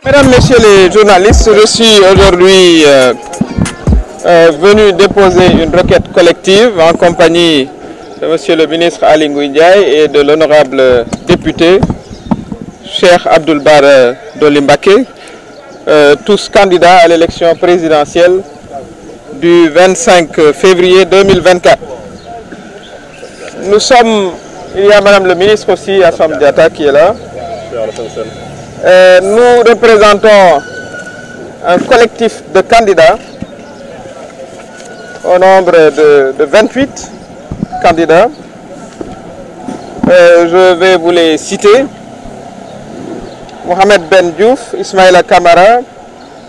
Mesdames, Messieurs les journalistes, je suis aujourd'hui venu déposer une requête collective en compagnie de Monsieur le ministre Aly Ngouille Ndiaye et de l'honorable député Cheikh Abdoul Bara Dolly Mbacké, tous candidats à l'élection présidentielle du 25 février 2024. Nous sommes, il y a Madame le ministre aussi, Assome Diatta, qui est là. Nous représentons un collectif de candidats au nombre de 28 candidats. Je vais vous les citer. Mohamed Ben Diouf, Ismaïla Kamara,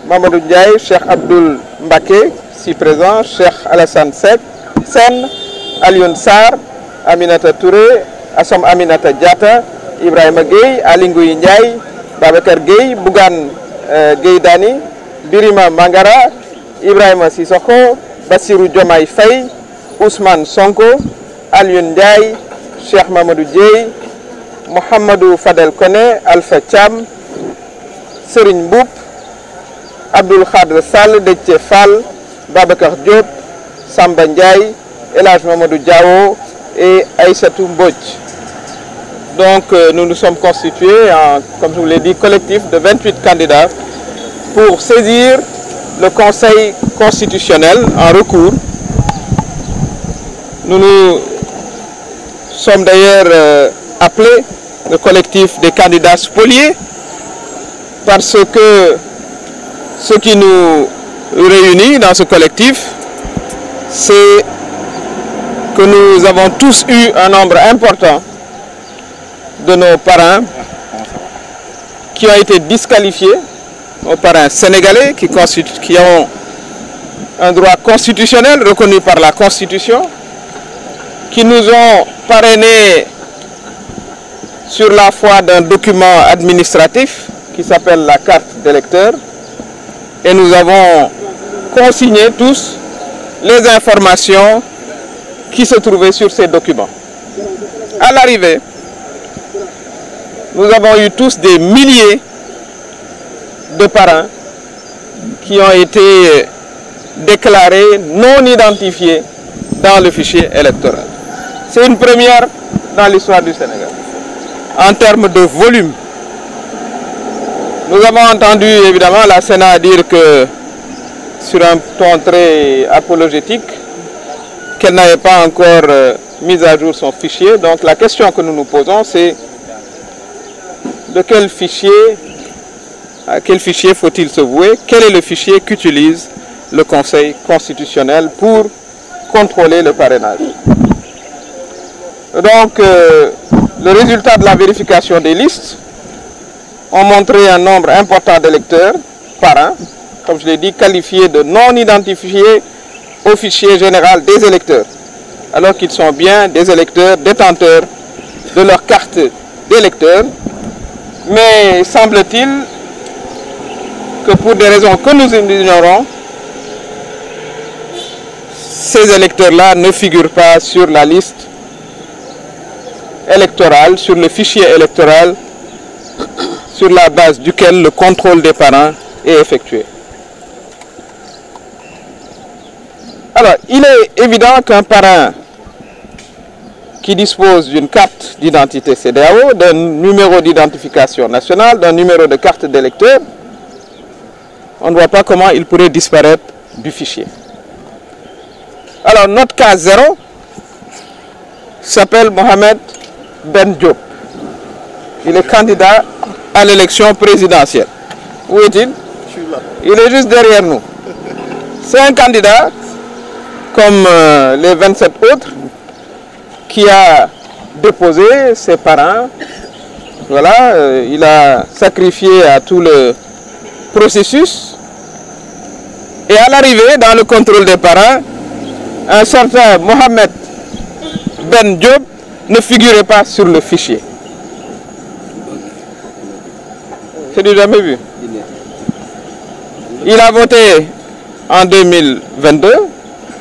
Mamadou Ndiaye, Cheikh Abdoul Mbacké, si présent, Cheikh Alassane Sène, Alioune Sarr, Aminata Touré, Assome Aminata Diatta, Ibrahima Gueye, Aly Ngouille Ndiaye, Babacar Gueye, Bougane Gueye Dany, Birima Mangara, Ibrahima Sissoko, Bassirou Diomaye Faye, Ousmane Sonko, Alioune Ndiaye, Cheikh Mamadou Dieye, Mohamedou Fadel Koné, Alpha Thiam, Serigne Mboup, Abdoul Khadre Sall, Déthié Fall, Babacar Diop, Samba Ndiaye, El Hadj Mamadou Diawo et Aïssatou Mbodj. Donc nous nous sommes constitués en, comme je vous l'ai dit, collectif de 28 candidats pour saisir le Conseil constitutionnel en recours. Nous sommes d'ailleurs appelés le collectif des candidats spoliés parce que ce qui nous réunit dans ce collectif, c'est que nous avons tous eu un nombre important de nos parrains qui ont été disqualifiés, nos parrains sénégalais qui ont un droit constitutionnel reconnu par la Constitution, qui nous ont parrainés sur la foi d'un document administratif qui s'appelle la carte d'électeur, et nous avons consigné tous les informations qui se trouvaient sur ces documents. À l'arrivée, nous avons eu tous des milliers de parrains qui ont été déclarés non identifiés dans le fichier électoral. C'est une première dans l'histoire du Sénégal. En termes de volume, nous avons entendu évidemment la Sénat dire que, sur un ton très apologétique, qu'elle n'avait pas encore mis à jour son fichier. Donc la question que nous nous posons, c'est de quel fichier, à quel fichier faut-il se vouer? Quel est le fichier qu'utilise le Conseil constitutionnel pour contrôler le parrainage? Donc, le résultat de la vérification des listes ont montré un nombre important d'électeurs parrains, comme je l'ai dit, qualifiés de non identifiés au fichier général des électeurs, alors qu'ils sont bien des électeurs détenteurs de leur carte d'électeur. Mais semble-t-il que pour des raisons que nous ignorons, ces électeurs-là ne figurent pas sur la liste électorale, sur le fichier électoral sur la base duquel le contrôle des parrains est effectué. Alors, il est évident qu'un parrain qui dispose d'une carte d'identité CEDEAO, d'un numéro d'identification nationale, d'un numéro de carte d'électeur, on ne voit pas comment il pourrait disparaître du fichier. Alors, notre cas 0 s'appelle Mohamed Ben Diop. Il est candidat à l'élection présidentielle. Où est-il? Il est juste derrière nous. C'est un candidat, comme les 27 autres, qui a déposé ses parrains. Voilà, il a sacrifié à tout le processus. Et à l'arrivée, dans le contrôle des parrains, un certain Mohamed Ben Diop ne figurait pas sur le fichier. C'est du jamais vu. Il a voté en 2022,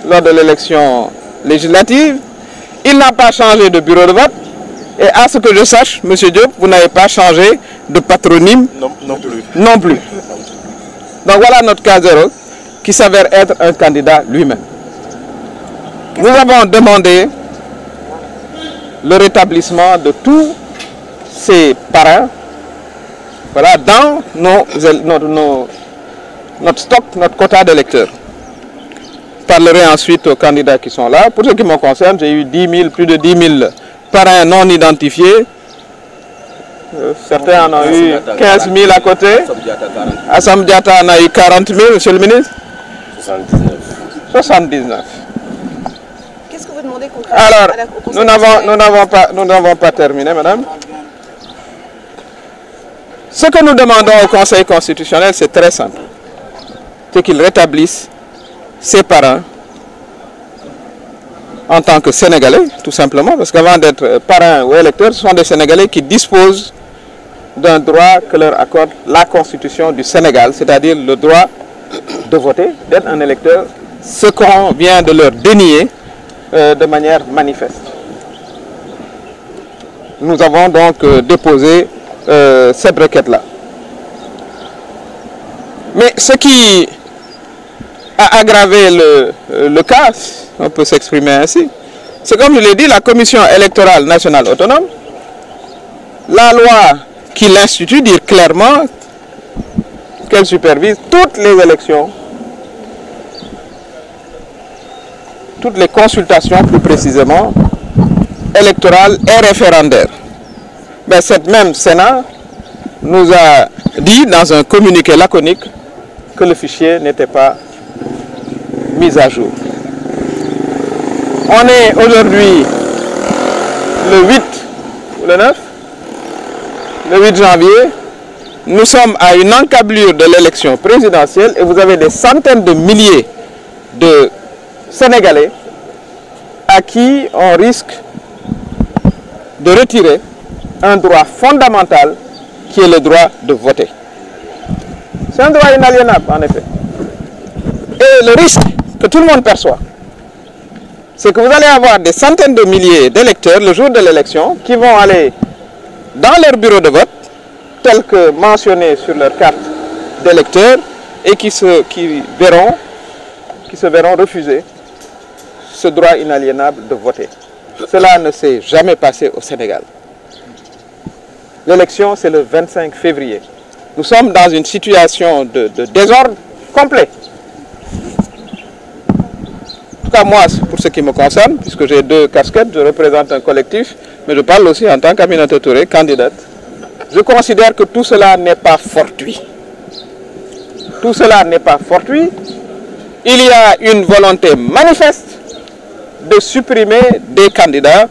lors de l'élection législative. Il n'a pas changé de bureau de vote. Et à ce que je sache, M. Diop, vous n'avez pas changé de patronyme non plus. Donc voilà notre cas zéro qui s'avère être un candidat lui-même. Nous avons demandé le rétablissement de tous ces parrains, voilà, dans notre stock, notre quota d'électeurs. Je parlerai ensuite aux candidats qui sont là. Pour ce qui me concerne, j'ai eu plus de 10 000 parrains non identifiés. Certains en ont eu 15 000 à côté. Assam Diatta en a eu 40 000, monsieur le ministre. 79. Qu'est-ce que vous demandez concrètement? Alors, nous n'avons pas terminé, madame. Ce que nous demandons au Conseil constitutionnel, c'est très simple. C'est qu'il rétablisse ses parrains en tant que Sénégalais, tout simplement, parce qu'avant d'être parrains ou électeurs, ce sont des Sénégalais qui disposent d'un droit que leur accorde la Constitution du Sénégal, c'est-à-dire le droit de voter, d'être un électeur, ce qu'on vient de leur dénier de manière manifeste. Nous avons donc déposé cette requête-là. Mais ce qui a aggravé le cas, on peut s'exprimer ainsi, c'est comme je l'ai dit, la Commission électorale nationale autonome, la loi qui l'institue dit clairement qu'elle supervise toutes les élections, toutes les consultations plus précisément, électorales et référendaires. Mais cette même Sénat nous a dit dans un communiqué laconique que le fichier n'était pas mis à jour. On est aujourd'hui le 8 ou le 9, le 8 janvier. Nous sommes à une encablure de l'élection présidentielle et vous avez des centaines de milliers de Sénégalais à qui on risque de retirer un droit fondamental qui est le droit de voter. C'est un droit inaliénable en effet. Et le risque que tout le monde perçoit, c'est que vous allez avoir des centaines de milliers d'électeurs le jour de l'élection qui vont aller dans leur bureau de vote, tel que mentionné sur leur carte d'électeur, et qui se verront refuser ce droit inaliénable de voter. Cela ne s'est jamais passé au Sénégal. L'élection, c'est le 25 février. Nous sommes dans une situation de désordre complet. En tout cas, moi, pour ce qui me concerne, puisque j'ai deux casquettes, je représente un collectif, mais je parle aussi en tant qu'Aminata Touré, candidate. Je considère que tout cela n'est pas fortuit. Tout cela n'est pas fortuit. Il y a une volonté manifeste de supprimer des candidats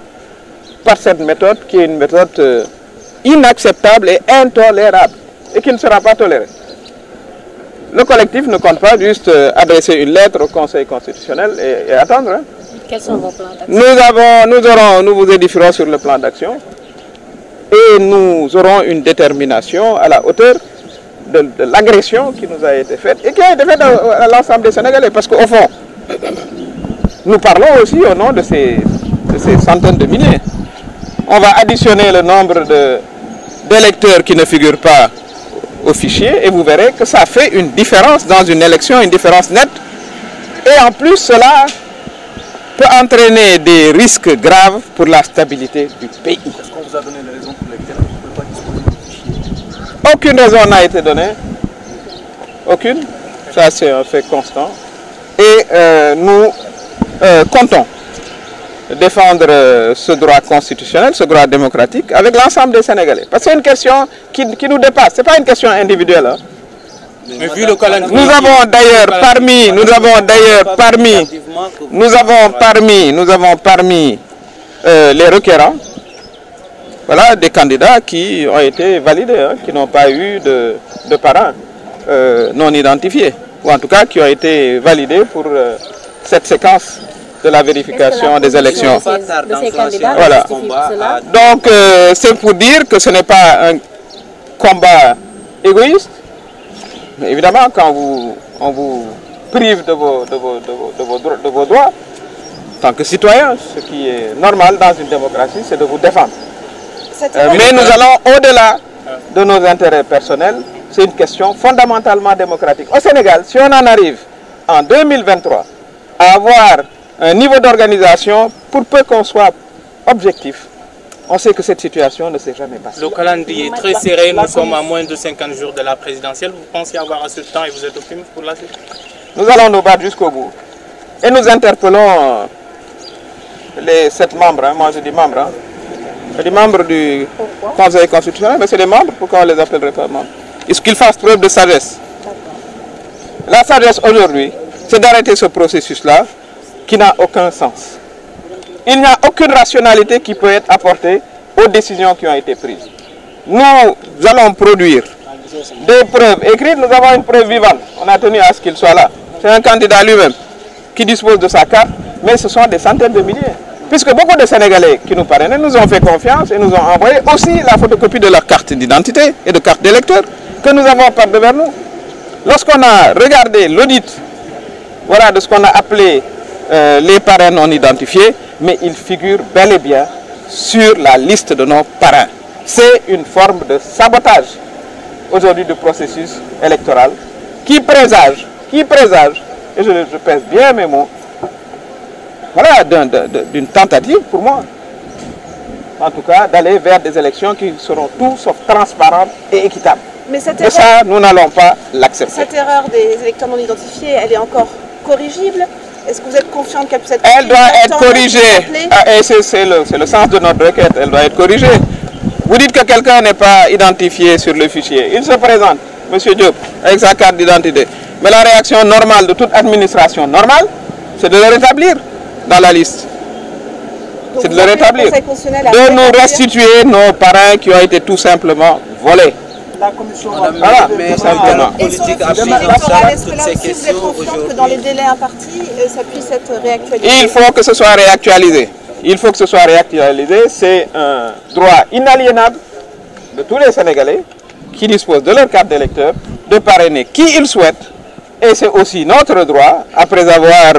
par cette méthode qui est une méthode inacceptable et intolérable et qui ne sera pas tolérée. Le collectif ne compte pas juste adresser une lettre au Conseil constitutionnel et attendre. Hein. Quels sont vos plans d'action? Nous vous édifierons sur le plan d'action et nous aurons une détermination à la hauteur de l'agression qui nous a été faite et qui a été faite à l'ensemble des Sénégalais. Parce qu'au fond, nous parlons aussi au nom de ces centaines de milliers. On va additionner le nombre d'électeurs qui ne figurent pas au fichier et vous verrez que ça fait une différence dans une élection, une différence nette. Et en plus, cela peut entraîner des risques graves pour la stabilité du pays. Est-ce qu'on vous a donné les raisons pour lesquelles on ne peut pas disposer du fichier? Aucune raison n'a été donnée. Aucune. Ça, c'est un fait constant. Et nous comptons défendre ce droit constitutionnel, ce droit démocratique, avec l'ensemble des Sénégalais. Parce que c'est une question qui nous dépasse. Ce n'est pas une question individuelle. Hein. Mais vu le calendrier, nous avons d'ailleurs parmi les requérants, voilà, des candidats qui ont été validés, hein, qui n'ont pas eu de parrain non identifiés, ou en tout cas qui ont été validés pour cette séquence de la vérification des élections. Voilà. Donc c'est pour dire que ce n'est pas un combat égoïste, mais évidemment quand on vous prive de vos droits, en tant que citoyen, ce qui est normal dans une démocratie, c'est de vous défendre. Mais nous allons au-delà de nos intérêts personnels. C'est une question fondamentalement démocratique. Au Sénégal, si on en arrive en 2023 à avoir un niveau d'organisation, pour peu qu'on soit objectif, on sait que cette situation ne s'est jamais passée. Le calendrier est très serré, nous sommes à moins de 50 jours de la présidentielle. Vous pensez avoir assez de temps et vous êtes optimiste pour la suite? Nous allons nous battre jusqu'au bout. Et nous interpellons les 7 membres, hein, moi je dis membres, hein. Je dis membres du Conseil constitutionnel, mais c'est des membres, pourquoi on les appellerait pas membres? Est-ce qu'ils fassent preuve de sagesse? La sagesse aujourd'hui, c'est d'arrêter ce processus-là qui n'a aucun sens. Il n'y a aucune rationalité qui peut être apportée aux décisions qui ont été prises. Nous allons produire des preuves écrites, nous avons une preuve vivante. On a tenu à ce qu'il soit là. C'est un candidat lui-même qui dispose de sa carte, mais ce sont des centaines de milliers. Puisque beaucoup de Sénégalais qui nous parrainaient nous ont fait confiance et nous ont envoyé aussi la photocopie de leur carte d'identité et de carte d'électeur que nous avons par devant nous. Lorsqu'on a regardé l'audit, voilà, de ce qu'on a appelé les parrains non identifiés, mais ils figurent bel et bien sur la liste de nos parrains. C'est une forme de sabotage aujourd'hui du processus électoral qui présage, et je pèse bien mes mots, voilà, d'une tentative pour moi, en tout cas, d'aller vers des élections qui seront tout sauf transparentes et équitables. Mais cette Et erreur, ça, nous n'allons pas l'accepter. cette erreur des électeurs non identifiés, elle est encore corrigible? Est-ce que vous êtes confiant qu'elle puisse être corrigée? Elle doit être corrigée. Ah, et c'est le sens de notre requête. Elle doit être corrigée. Vous dites que quelqu'un n'est pas identifié sur le fichier. Il se présente, M. Diop, avec sa carte d'identité. Mais la réaction normale de toute administration normale, c'est de le rétablir dans la liste. C'est de le rétablir. De nous restituer nos parrains qui ont été tout simplement volés. La commission Voilà, tout simplement. Et sur le fichier électoral, est-ce que là aussi vous êtes confiant que dans les délais impartis, ça puisse être réactualisé? Il faut que ce soit réactualisé. Il faut que ce soit réactualisé. C'est un droit inaliénable de tous les Sénégalais qui disposent de leur carte d'électeur de parrainer qui ils souhaitent. Et c'est aussi notre droit, après avoir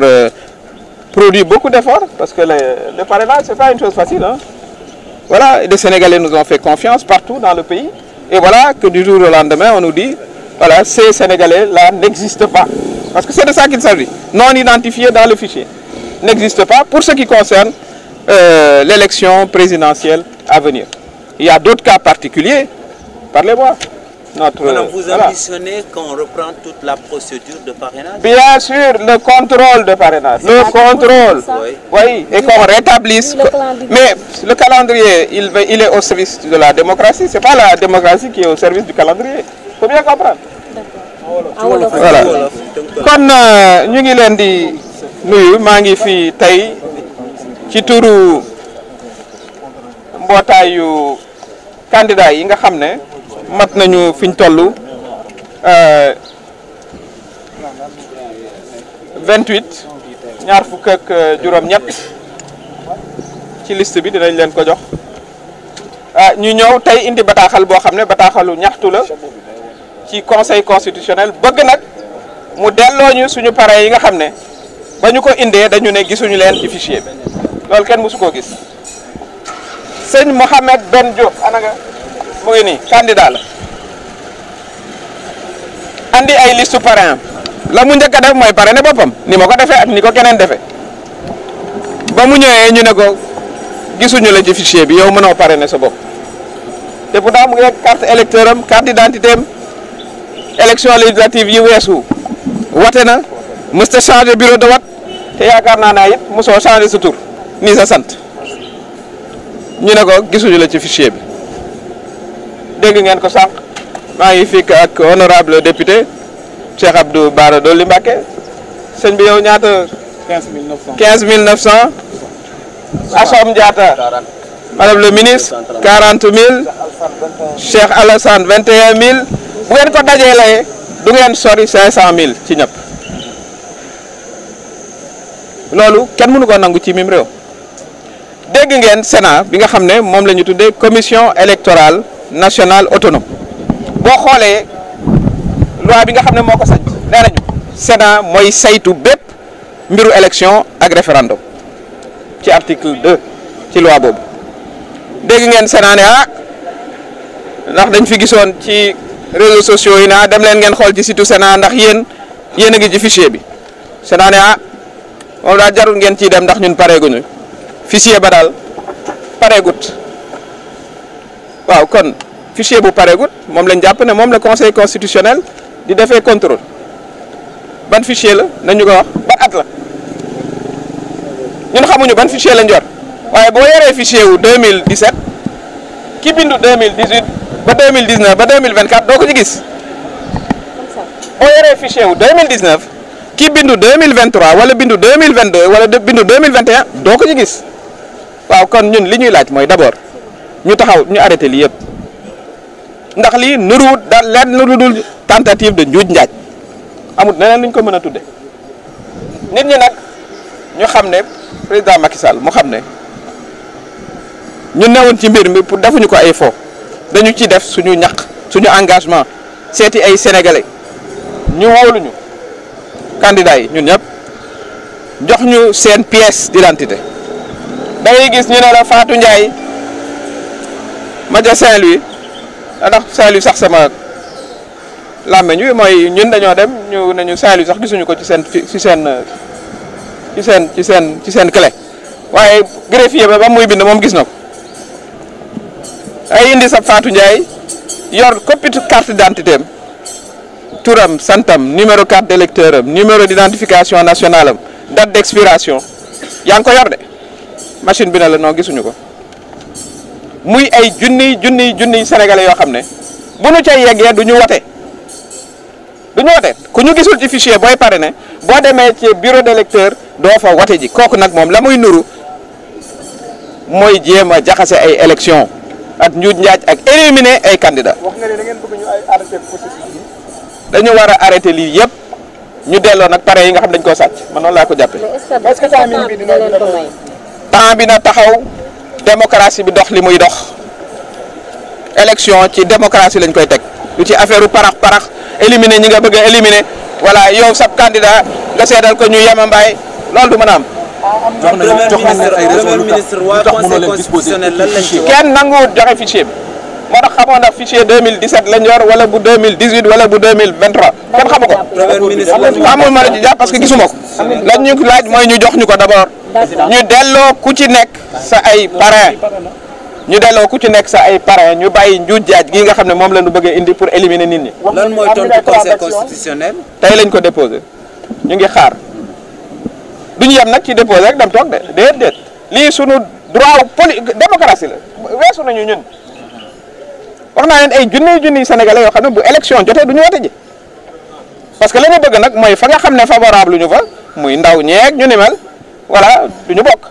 produit beaucoup d'efforts, parce que le parrainage, ce n'est pas une chose facile. Hein. Voilà, et les Sénégalais nous ont fait confiance partout dans le pays. Et voilà que du jour au lendemain, on nous dit, voilà, ces Sénégalais-là n'existent pas. Parce que c'est de ça qu'il s'agit. Non identifiés dans le fichier. N'existent pas pour ce qui concerne l'élection présidentielle à venir. Il y a d'autres cas particuliers. Parlez-moi. Madame, vous ambitionnez qu'on reprend toute la procédure de parrainage? Bien sûr, le contrôle de parrainage. Le contrôle. Oui, et qu'on rétablisse. Mais le calendrier, il est au service de la démocratie. Ce n'est pas la démocratie qui est au service du calendrier. Il faut bien comprendre. Voilà. Kon ñu ngi leen di nuyu maa ngi fi tey ci turu mbootaayu candidat yi nga xam ne mat nañu fi ñu toll 28 ñaar fukk ak juróom-ñett ci liste bi dinañ leen ko jox ñu ñëw tey indi bataaxal boo xam ne bataaxalu ñaxtu la ci conseil constitutionnel bëgg nag mu delloo ñu suñu parrain yi nga xam ne ba ñu ko indee dañu ne gisuñu leen ci fichier bi loolu kenn mësu koo gis sëñ Mohamed Ben Diop ana nga mu ngi nii candidat la andi ay liste parrain la mu njëkk a def mooy parrainer boppam ni ma ko defee ak ni ko keneen defee ba mu ñëwee ñu ne ko gisuñu la ci fichier bi yow mënoo parrainer sa bopp te pourtant mu ngi rek carte électeur am carte d'identité am élection législative yi weesu wate na mësta changer bureau de vote te yaakaar naa it mosoo changer sa tur ni sa sant ñu ne ko gisuñu la ci fichier bi dégg ngeen ko sànq maa ngi fii ak honorable député Cheikh Abdou Bara Dolly Mbacké sëñ bi yow ñaata 15 900 Assom Diatta madame le ministre 40 000 Cheikh Alassane 21 000 bu ngeen ko dajeelee du ngeen sori 500 000 ci ñëpp loolu kenn mënu ko nangu ci mim réew dégg ngeen Sénat bi nga xam ne moom la ñu tuddee commission électorale nationale autonome boo xoolee loi bi nga xam ne moo ko sañ nee nañu Sénat mooy saytu bépp mbiru élection ak référendum ci article 2 ci loi boobu dégg ngeen Sénat ne ndax dañ fi gisoon ci réseaux sociaux yi dem leen ngeen xool ci site Sénat ndax yéen a ngi ci fichier bi Sénat ne moom daal jarul ngeen ciy dem ndax ñun pareeguñu fichier ba daal pareegut waaw kon fichier bu pareegut moom lañ jàpp ne moom la conseil constitutionnel di defee contrôle ban fichier la nañu ko wax ban at la ñun xamuñu ban fichier lañ yor waaye boo yoree fichier wu 2017 ki bindu 2018 ba 2019 ba 2024 doo ko ci gis boo yoree fichier wu 2019 ki bindu 2023 wala bindu 2022 wala bindu 2021 doo ko ci gis waaw kon ñun li ñuy laaj mooy d'abord ñu taxaw ñu arrêté lii yëpp ndax lii nuruwut da leen lu dul tentative de njuuj njaaj amul neneen luñ ko mën a tudde nit ñi nag ñu xam ne président Macky Sall mu xam ne ñu newoon ci mbir mi pour defuñu ko ay fo dañu ci def suñu ñaq suñu engagement seeti ay sénégalais ñu wóoluñu candidats yi ñun ñëpp jox ñu seen pièce d'identité da ngay gis ñu ne la Fatou Ndiaye ma ja Saint-Louis ndax Saint-Louis sax sama làmmeñ wi mooy ñun dañoo dem ñu ne ñu Saint-Louis sax gisuñu ko ci seen clé waaye greffier ba muy bind moom gis na ko ay indi sa Fatou Ndiaye yor copie carte d'identité am turam santam numéro carte d'électeur am numéro d'identification nationale am date d'expiration yaa ngi ko yor de machine bi ne la non gisuñu ko muy ay junniy sénégalais yoo xam ne bu nu cay yeggee du ñu wote ku ñu gisul ci fichier booy parrainé boo demee ci bureau d'électeur doo fa wote ji kooku nag moom la muy nuru mooy jéem a jaxase ay élection ak njuuj njaaj ak éliminer ay candidats. wax nga ne da ngeen bëgg ñu arrêté processus bi. dañu war a arrêté lii yëpp ñu delloo nag pare yi nga xam dañ koo sàcc man noonu laa ko jàppee. est-ce que temps bi dina ko may. temps bi na taxaw démocratie bi dox li muy dox élection ci démocratie lañ koy teg lu ci affaire u parax éliminer ñi nga bëgg a éliminer voilà yow sab candidat nga seedal ko ñu yemambaay loolu du mën a am. Premier ministre waa conseil constitutionnel lan lañ ci wax. kenn nanguwut joxe fichier bi moo tax xamoon na fichier 2017 lañ yor wala bu 2018 wala bu 2023 kenn xamu ko. Premier ministre amul ma la ci jàpp parce que gisuma ko. lañ ñu laaj mooy ñu jox ñu ko d'abord. ñu delloo ku ci nekk sa ay parrain ñu delloo ku ci nekk sa ay parrain ñu bàyyi njuuj jaaj gi nga xam ne moom la ñu bëggee indi pour éliminer nit ñi. lan mooy tontu conseil constitutionnel. tey lañ ko déposé ñu ngi xaar duñu yem nag ci déposé rek dem toog de déedéet lii sunu droit démocratie la weesu nañu ñun wax naa leen ay junniy sénégalais yoo xam ne bu élection jotee du ñu wote ji parce que la ñu bëgg nag mooy fa nga xam ne favorable lu ñu fa muy ndaw ñeeg ñu ni mel voilà du ñu bokk.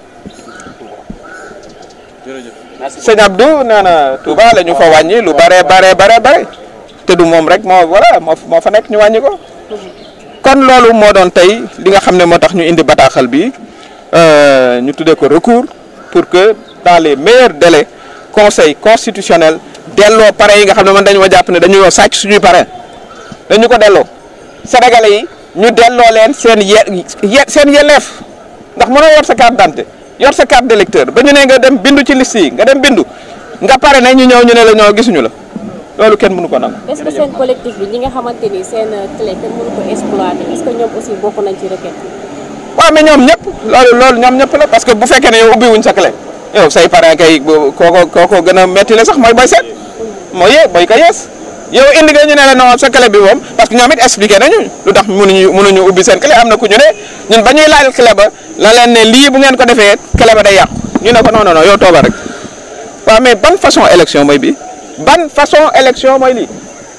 sëñ Abdou nee na Touba la ñu fa wàññi lu bare te du moom rek moo fa nekk ñu wàññi ko kon loolu moo doon tey li nga xam ne moo tax ñu indi bataaxal bi ñu tuddee ko recours pour que dans les meilleurs délais conseil constitutionnel delloo parrain yi nga xam ne man dañu ma jàpp ne dañu sàcc suñuy parrain dañu ko delloo sénégalais yi ñu delloo leen seen yelleef ndax mënoo yor sa carte d'identité yor sa carte d'électeur ba ñu ne nga dem bindu ci liste yi nga dem bindu nga pare ne ñu ñëw ñu ne la ñoo gisuñu la loolu kenn mënu ko nangu. est-ce que seen collectif bi ñi nga xamante ni seen clé kenn mënu ko exploiter est-ce que ñoom aussi bokk nañ ci requête bi. waaw mais ñoom ñëpp loolu ñoom ñëpp la parce que bu fekkee ne yow ubbi wuñ sa clé yow say parrain kay kooko gën a metti la sax mooy booy seet mooy ko yees yow indi nga ñu ne la non sa clé bi moom parce que ñoom it expliqué nañu lu tax mënuñu ubbi seen clé am na ku ñu ne ñun ba ñuy laal clé ba la leen ne lii bu ngeen ko defee clé ba day yàqu ñu ne ko non yow toogal rek waaw mais ban façon élection mooy bii ban façon élection mooy lii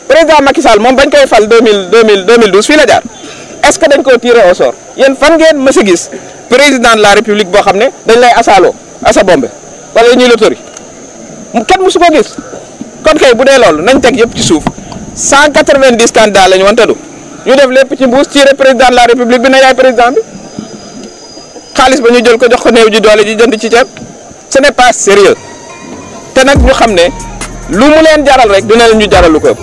président Macky Sall moom bañ koy fal 2012 fii la jaar est-ce que dañ koo tiré au sort yéen fan ngeen mës a gis président de la république boo xam ne dañ lay asaaloo asa bombe wala ñuy lotori kenn mësu ko gis kon kay bu dee loolu nañ teg yëpp ci suuf 190 candidats la ñu wante du ñu def lépp ci mbuus tiré président de la république bi ne yaay président bi xaalis ba ñu jël ko jox ko néew ji doole ji jënd ci ceeb ce n'est pas sérieux te nag ñu xam ne lu mu leen jaral rek dina leen ñu jaral lu ko ëpp